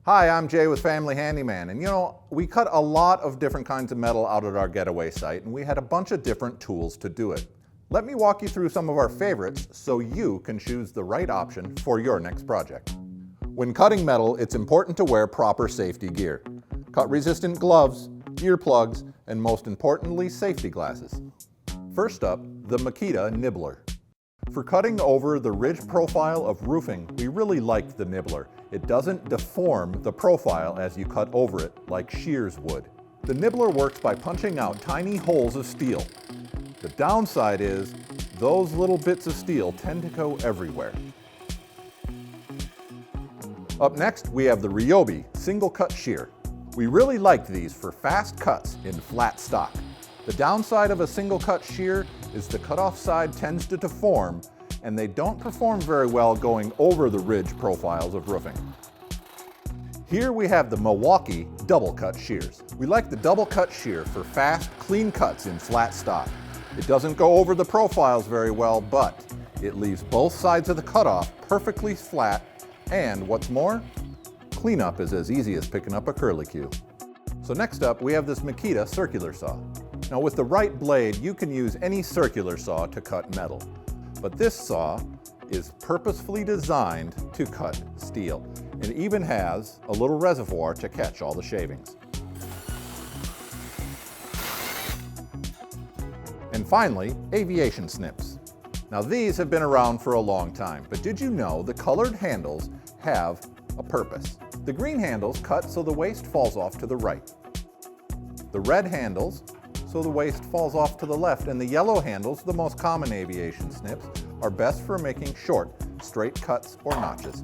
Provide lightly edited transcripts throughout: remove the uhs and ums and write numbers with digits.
Hi, I'm Jay with Family Handyman, and we cut a lot of different kinds of metal out at our getaway site, and we had a bunch of different tools to do it. Let me walk you through some of our favorites so you can choose the right option for your next project. When cutting metal, it's important to wear proper safety gear. Cut-resistant gloves, earplugs, and most importantly, safety glasses. First up, the Makita Nibbler. For cutting over the ridge profile of roofing, we really liked the Nibbler. It doesn't deform the profile as you cut over it like shears would. The Nibbler works by punching out tiny holes of steel. The downside is, those little bits of steel tend to go everywhere. Up next, we have the Ryobi single cut shear. We really liked these for fast cuts in flat stock. The downside of a single cut shear is the cutoff side tends to deform, and they don't perform very well going over the ridge profiles of roofing. Here we have the Milwaukee double cut shears. We like the double cut shear for fast, clean cuts in flat stock. It doesn't go over the profiles very well, but it leaves both sides of the cutoff perfectly flat, and what's more, cleanup is as easy as picking up a curlicue. So next up, we have this Makita Circular Saw. Now with the right blade, you can use any circular saw to cut metal. But this saw is purposefully designed to cut steel. It even has a little reservoir to catch all the shavings. And finally, Aviation Snips. Now these have been around for a long time, but did you know the colored handles have a purpose? The green handles cut so the waste falls off to the right. The red handles so the waste falls off to the left, and the yellow handles, the most common aviation snips, are best for making short, straight cuts or notches.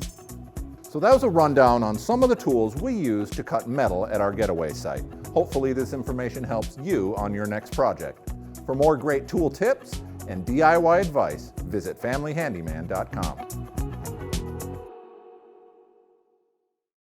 So that was a rundown on some of the tools we use to cut metal at our getaway site. Hopefully this information helps you on your next project. For more great tool tips and DIY advice, visit FamilyHandyman.com.